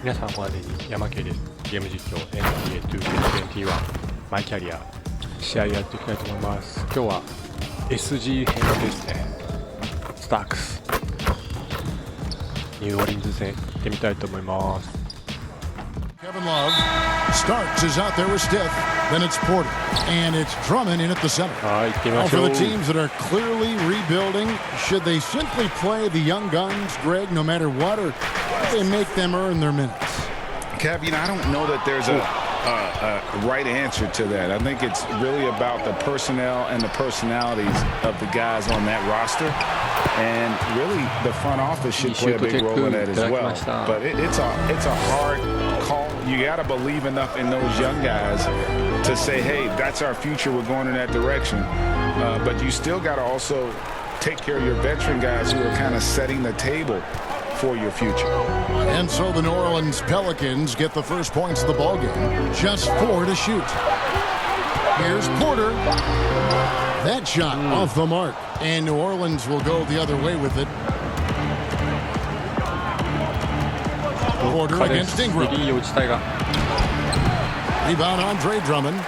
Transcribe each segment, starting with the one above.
皆さんおはでにやまけいです。ゲーム実況 Nba2K21 マイキャリア試合やっていきたいと思います。今日は SG 編ですね。スタークスニューオーリンズ戦行ってみたいと思います。 Kevin Love starts is out there with Stith, then it's Porter, and it's Drummond in at the center. はい、行ってみま Now しょ for う。 the teams that are clearly rebuilding, should they simply play the young guns, Greg, no matter what, or do they make them earn their minutes? Kev, I don't know that there's a right answer to that. I think it's really about the personnel and the personalities of the guys on that roster, and really the front office should play a big role in that as well. But it's a hard call. You got to believe enough in those young guys to say, hey, that's our future. We're going in that direction. But you still got to also take care of your veteran guys who are kind of setting the table for your future. And so the New Orleans Pelicans get the first points of the ballgame. Just 4 to shoot. Here's Porter. That shot off the mark. And New Orleans will go the other way with it. Porter against Ingram. リリー落ちたいが Rebound Andre Drummond.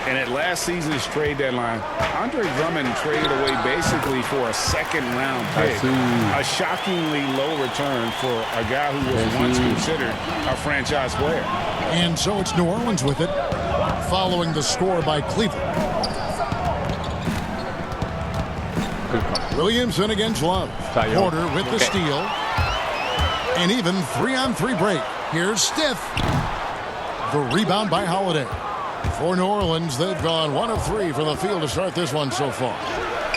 And at last season's trade deadline, Andre Drummond traded away basically for a second-round pick. A shockingly low return for a guy who was once considered a franchise player. And so it's New Orleans with it, following the score by Cleveland. Williamson against Love. Porter with the steal. And even 3-on-3 break. Here's Stith. The rebound by Holiday. For New Orleans, they've gone 1 of 3 from the field to start this one so far.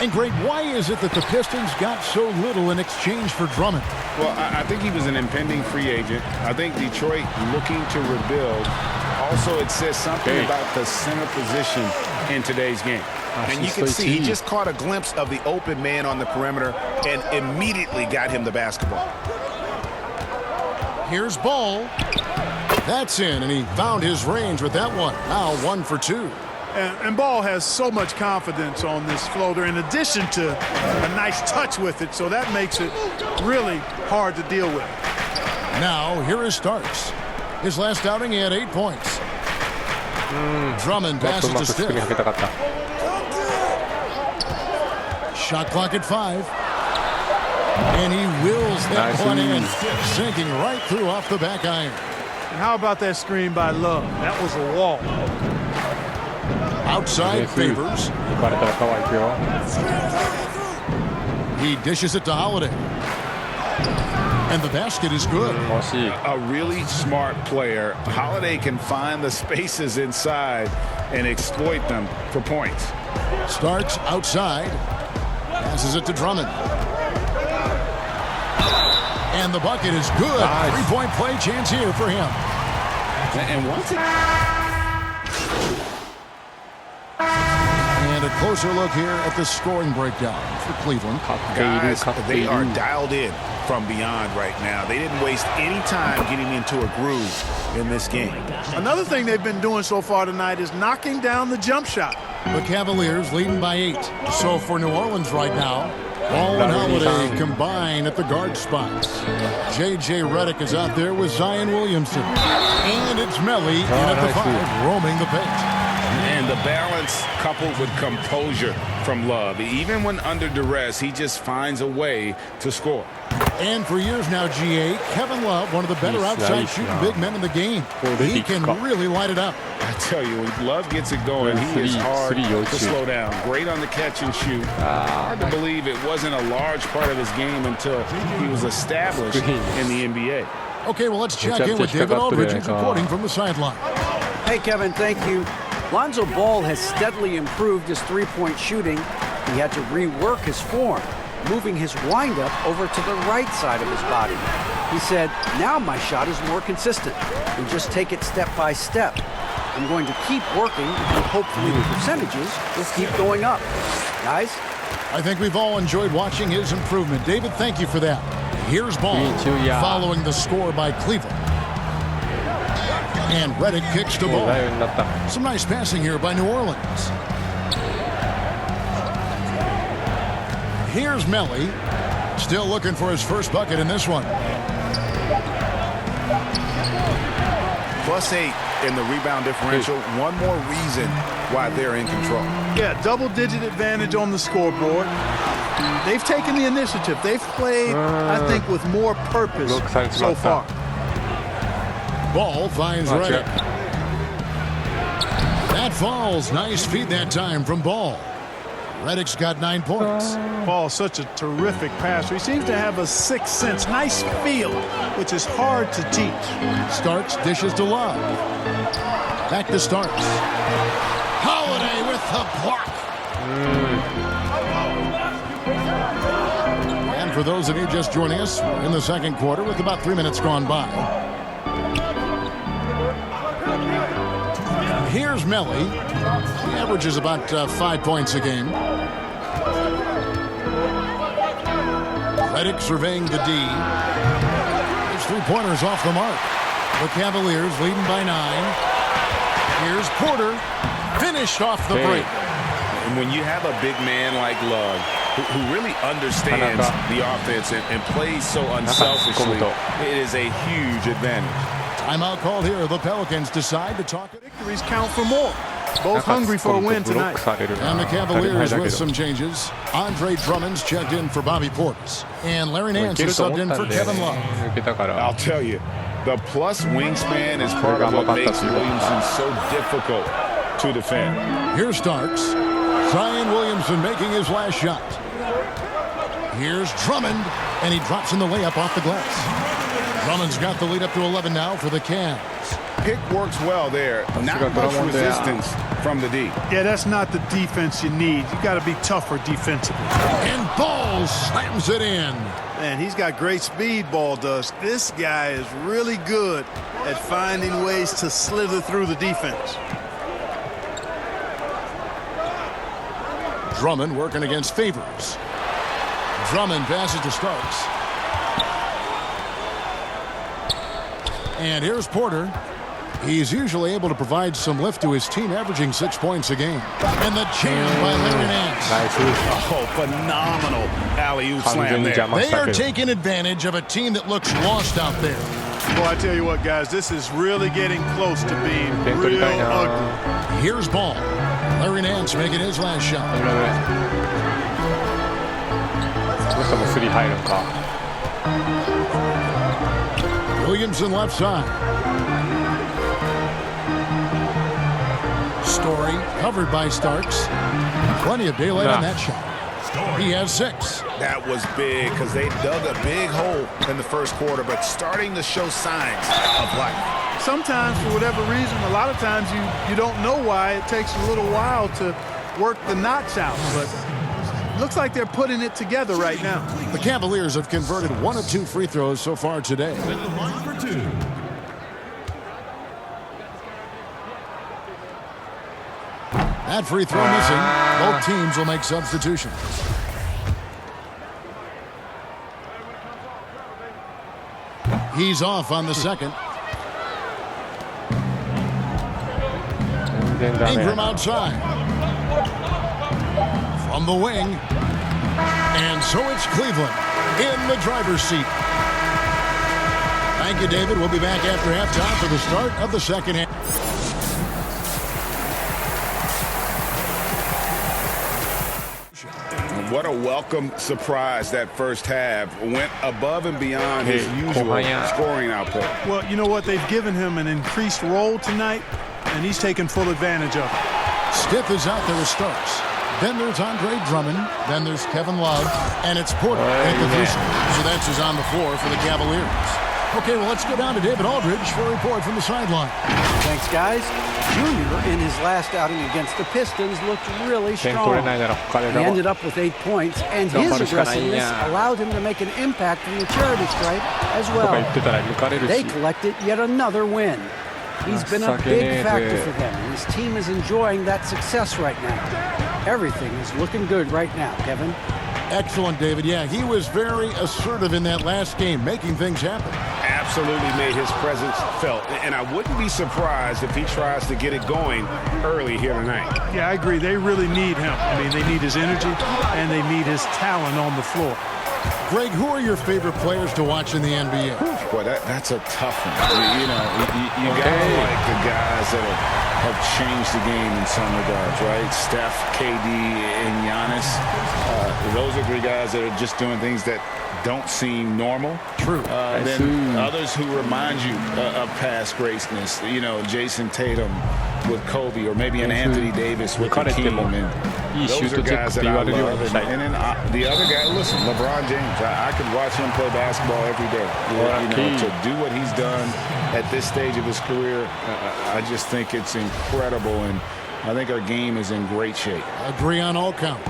And Greg, why is it that the Pistons got so little in exchange for Drummond? Well, I think he was an impending free agent. I think Detroit looking to rebuild. Also, it says something about the center position in today's game. And you can see he just caught a glimpse of the open man on the perimeter and immediately got him the basketball. Here's Ball. That's in, and he found his range with that one. Now 1 for 2. And Ball has so much confidence on this floater, in addition to a nice touch with it, so that makes it really hard to deal with. Now, here is Starks. His last outing, he had 8 points. Drummond passes to Stith. Shot clock at 5. And he wills that one in, sinking right through off the back iron. And how about that screen by Love? That was a wall. Outside Favors. He dishes it to Holiday. And the basket is good. A really smart player. Holiday can find the spaces inside and exploit them for points. Starks outside. Passes it to Drummond. And the bucket is good. Nice. 3-point play chance here for him. And once it... And a closer look here at the scoring breakdown for Cleveland. Guys, they are dialed in from beyond right now. They didn't waste any time getting into a groove in this game. Another thing they've been doing so far tonight is knocking down the jump shot. The Cavaliers leading by 8. So for New Orleans right now, Ball and Holiday combine at the guard spots. J.J. Redick is out there with Zion Williamson. And it's Melly in at the 5, roaming the paint. And the balance coupled with composure from Love. Even when under duress, he just finds a way to score. And for years now, GA, Kevin Love, one of the better outside shooting big men in the game. He can really light it up. I tell you, when Love gets it going, he is hard to slow down. Great on the catch and shoot. Hard to believe it wasn't a large part of his game until he was established in the NBA. Okay, well, let's check in with David Aldridge, who's reporting from the sideline. Hey, Kevin, thank you. Lonzo Ball has steadily improved his three-point shooting. He had to rework his form, moving his windup over to the right side of his body. He said, now my shot is more consistent and just take it step by step. I'm going to keep working and hopefully the percentages will keep going up. Guys? I think we've all enjoyed watching his improvement. David, thank you for that. Here's Ball following the score by Cleveland. And Redick kicks to Ball. Some nice passing here by New Orleans. Here's Melly, still looking for his first bucket in this one. +8 in the rebound differential. One more reason why they're in control. Yeah, double-digit advantage on the scoreboard. They've taken the initiative. They've played, I think, with more purpose so far. Ball finds Reddick. That falls. Nice feed that time from Ball. Reddick's got 9 points. Ball, such a terrific passer. He seems to have a sixth sense, nice feel, which is hard to teach. Starks dishes to Love. Back to Starks. Holiday with the block. And for those of you just joining us, we're in the second quarter with about 3 minutes gone by. Here's Melly. He averages about 5 points a game. Reddick surveying the D. His 3-pointers off the mark. The Cavaliers leading by 9. Here's Porter. Finished off the break. And when you have a big man like Love, who really understands the offense and plays so unselfishly, it is a huge advantage. Timeout called here. The Pelicans decide to talk. Victories count for more. Both hungry for a win tonight. And the Cavaliers with some changes. Andre Drummond's checked in for Bobby Portis. And Larry Nance is subbed in for Kevin Love. I'll tell you, the plus wingspan is part of what makes Williamson so difficult to defend. Here's Starks. Zion Williamson making his last shot. Here's Drummond, and he drops in the layup off the glass. Drummond's got the lead up to 11 now for the Cavs. Pick works well there. Not much resistance from the D. Yeah, that's not the defense you need. You got to be tougher defensively. And Ball slams it in. Man, he's got great speed, Ball does. This guy is really good at finding ways to slither through the defense. Drummond working against Favors. Drummond passes to Starks. And here's Porter. He's usually able to provide some lift to his team, averaging 6 points a game. And the change by Larry Nance. Oh, phenomenal alley-oop slam there. They are taking advantage of a team that looks lost out there. Well, I tell you what, guys, this is really getting close to being real ugly. Here's Ball. Larry Nance making his last shot. Williamson left side. Story covered by Starks. Plenty of daylight on that shot. He has 6. That was big because they dug a big hole in the first quarter, but starting to show signs of life. Sometimes, for whatever reason, a lot of times you don't know why. It takes a little while to work the knots out, but looks like they're putting it together right now. The Cavaliers have converted 1 of 2 free throws so far today. That free throw missing. Both teams will make substitutions. He's off on the second. Ingram outside. From the wing. And so it's Cleveland in the driver's seat. Thank you, David. We'll be back after halftime for the start of the second half. What a welcome surprise that first half. Went above and beyond his usual scoring output. Well, you know what? They've given him an increased role tonight, and he's taken full advantage of it. Stiff is out there with Starks. Then there's Andre Drummond. Then there's Kevin Love. And it's Porter at the position. So that's who's on the floor for the Cavaliers. Okay, well, let's go down to David Aldridge for a report from the sideline. Thanks, guys. Junior, in his last outing against the Pistons, looked really strong. He ended up with 8 points, and his aggressiveness allowed him to make an impact from the charity stripe as well. They collected yet another win. He's been a big factor for them, and his team is enjoying that success right now. Everything is looking good right now, Kevin. Excellent, David. Yeah, he was very assertive in that last game, making things happen. Absolutely made his presence felt. And I wouldn't be surprised if he tries to get it going early here tonight. Yeah, I agree. They really need him. I mean, they need his energy, and they need his talent on the floor. Greg, who are your favorite players to watch in the NBA? Boy, that's a tough one. You gotta like the guys that have changed the game in some regards, right? Steph, KD, and Giannis. Those are three guys that are just doing things that don't seem normal. True. Then others who remind you of past greatness. Jason Tatum with Kobe, or maybe an Anthony Davis with Hakeem. And those are guys that I love. And then the other guy, listen, LeBron James. I could watch him play basketball every day. To do what he's done at this stage of his career, I just think it's incredible, and I think our game is in great shape. Agree on all counts.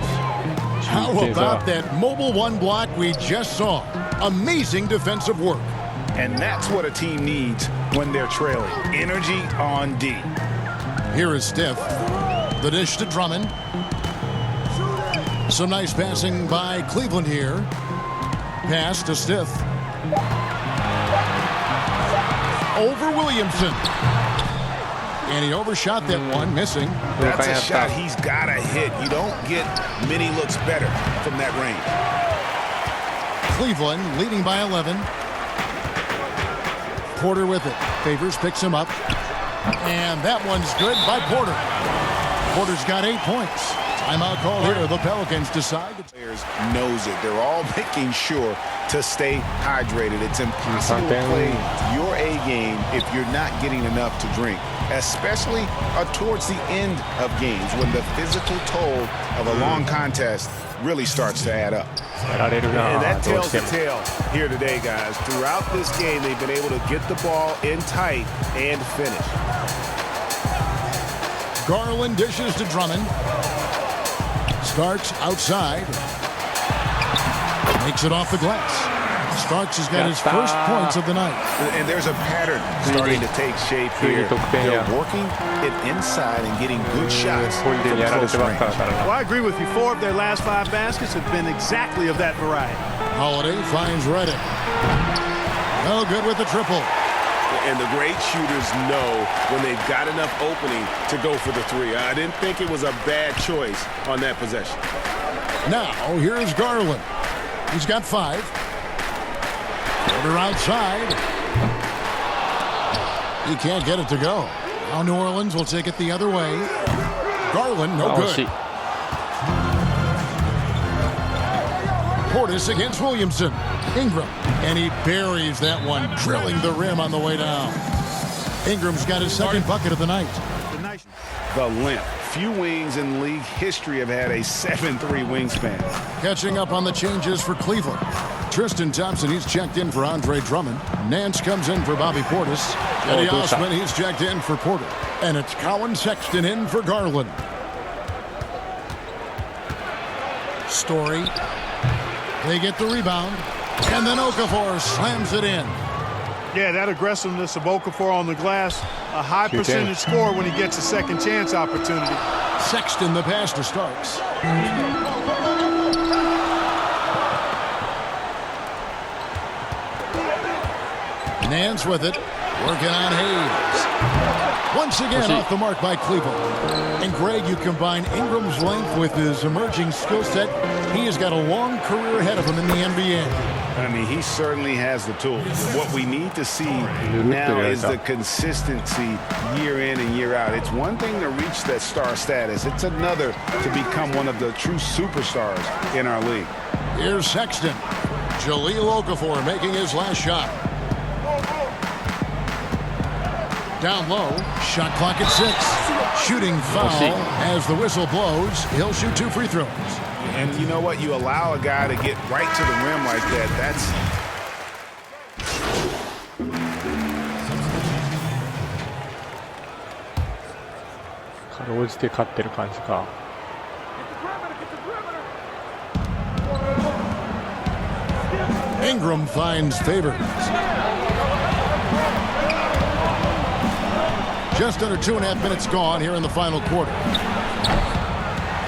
How about that mobile one block we just saw? Amazing defensive work. And that's what a team needs when they're trailing. Energy on D. Here is Steph. The dish to Drummond. Some nice passing by Cleveland here. Pass to Steph. Over Williamson. And he overshot that one, missing. That's a shot he's got to hit. You don't get many looks better from that range. Cleveland leading by 11. Porter with it. Favors picks him up. And that one's good by Porter. Porter's got 8 points. Timeout call here. The Pelicans decide. The players knows it. They're all making sure to stay hydrated. It's impossible to play your A game if you're not getting enough to drink, especially towards the end of games when the physical toll of a long contest really starts to add up. And that tells the tale here today, guys. Throughout this game, they've been able to get the ball in tight and finish. Garland dishes to Drummond. Starks outside. Makes it off the glass. Starks has got his first points of the night. And there's a pattern starting to take shape here. They're working it inside and getting good shots from close range. Well, I agree with you. 4 of their last 5 baskets have been exactly of that variety. Holiday finds Reddick. No good with the triple. And the great shooters know when they've got enough opening to go for the 3. I didn't think it was a bad choice on that possession. Now, here's Garland. He's got 5. Porter outside. He can't get it to go. Now New Orleans will take it the other way. Garland, no good. Portis against Williamson. Ingram. And he buries that one, drilling the rim on the way down. Ingram's got his second bucket of the night. The length. Few wings in league history have had a 7'3" wingspan. Catching up on the changes for Cleveland. Tristan Thompson, he's checked in for Andre Drummond. Nance comes in for Bobby Portis. Eddie Osman, he's checked in for Porter. And it's Colin Sexton in for Garland. Story. They get the rebound. And then Okafor slams it in. Yeah, that aggressiveness of Okafor on the glass, a high percentage score when he gets a second chance opportunity. Sexton the pass to Starks. Nance with it, working on Hayes. Once again off the mark by Cleveland. And Greg, you combine Ingram's length with his emerging skill set. He has got a long career ahead of him in the NBA. I mean, he certainly has the tools. What we need to see now is the consistency year in and year out. It's one thing to reach that star status. It's another to become one of the true superstars in our league. Here's Sexton. Jahlil Okafor making his last shot. Down low, shot clock at 6. Shooting foul as the whistle blows. He'll shoot 2 free throws. And you know what? You allow a guy to get right to the rim like that. That's... Ingram finds Favors. Just under 2.5 minutes gone here in the final quarter.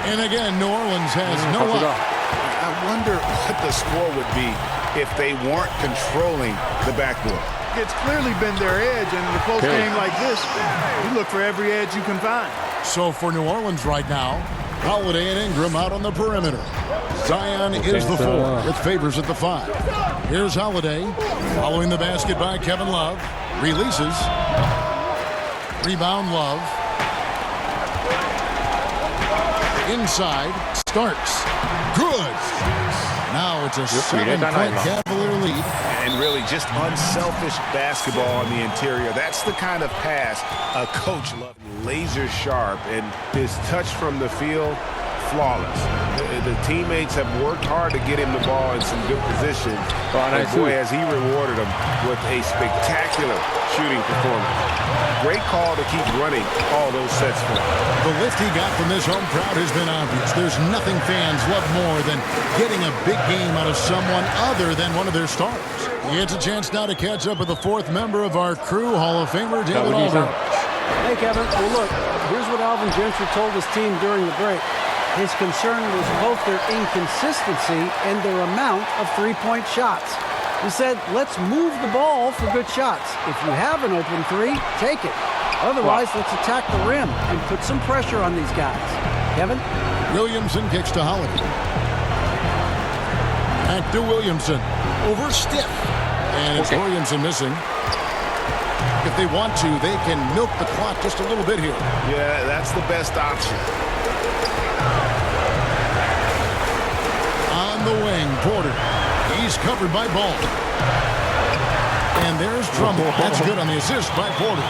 And again, New Orleans has no luck. I wonder what the score would be if they weren't controlling the backboard. It's clearly been their edge, and in a close game like this, you look for every edge you can find. So for New Orleans right now, Holiday and Ingram out on the perimeter. Zion is the 4 with Favors at the 5. Here's Holiday. Following the basket by Kevin Love. Releases. Rebound Love. Inside. Starks. Good. Now it's a 7-point Cavalier lead. And really just unselfish basketball on the interior. That's the kind of pass a coach loves. Laser sharp, and his touch from the field, flawless. The teammates have worked hard to get him the ball in some good position. And boy, has he rewarded them with a spectacular shooting performance. Great call to keep running all those sets for him. The lift he got from this home crowd has been obvious. There's nothing fans love more than getting a big game out of someone other than one of their stars. He gets a chance now to catch up with the fourth member of our crew, Hall of Famer David Aldridge. Hey, Kevin. Well, look, here's what Alvin Gentry told his team during the break. His concern was both their inconsistency and their amount of three-point shots. He said, let's move the ball for good shots. If you have an open three, take it. Otherwise, let's attack the rim and put some pressure on these guys. Kevin? Williamson kicks to Holiday. Back to Williamson. Over Stiff. And it's Williamson missing. If they want to, they can milk the clock just a little bit here. Yeah, that's the best option. On the wing, Porter. He's covered by Ball. And there's Drummond. That's good on the assist by Porter.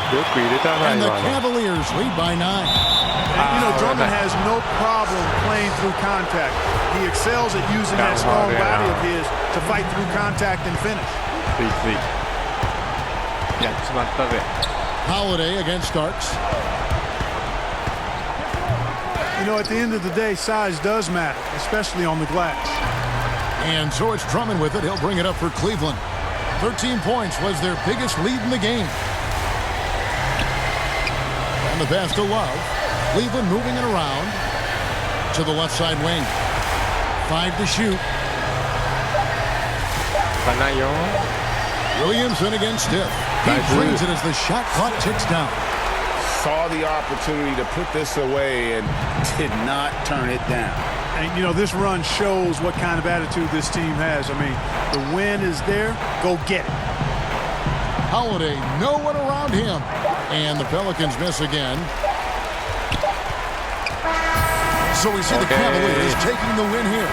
And the Cavaliers lead by 9. You know, Drummond has no problem playing through contact. He excels at using that strong body of his to fight through contact and finish. Holiday against Starks. You know, at the end of the day, size does matter, especially on the glass. And so it's Drummond with it. He'll bring it up for Cleveland. 13 points was their biggest lead in the game. On the pass to Love. Cleveland moving it around to the left side wing. 5 to shoot. Williamson against Stiff. He brings it as the shot clock ticks down. Saw the opportunity to put this away and did not turn it down. And, you know, this run shows what kind of attitude this team has. I mean, the win is there. Go get it. Holiday, no one around him. And the Pelicans miss again. So we see the Cavaliers taking the win here.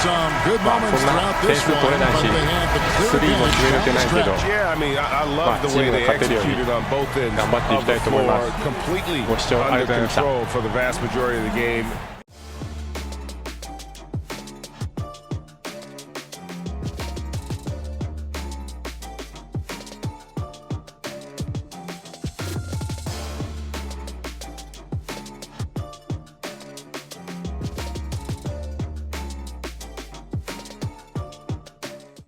Some good moments throughout this one, but they had the clear advantage. Yeah, I mean, I love the way they executed on both ends of the floor. Completely under control for the vast majority of the game.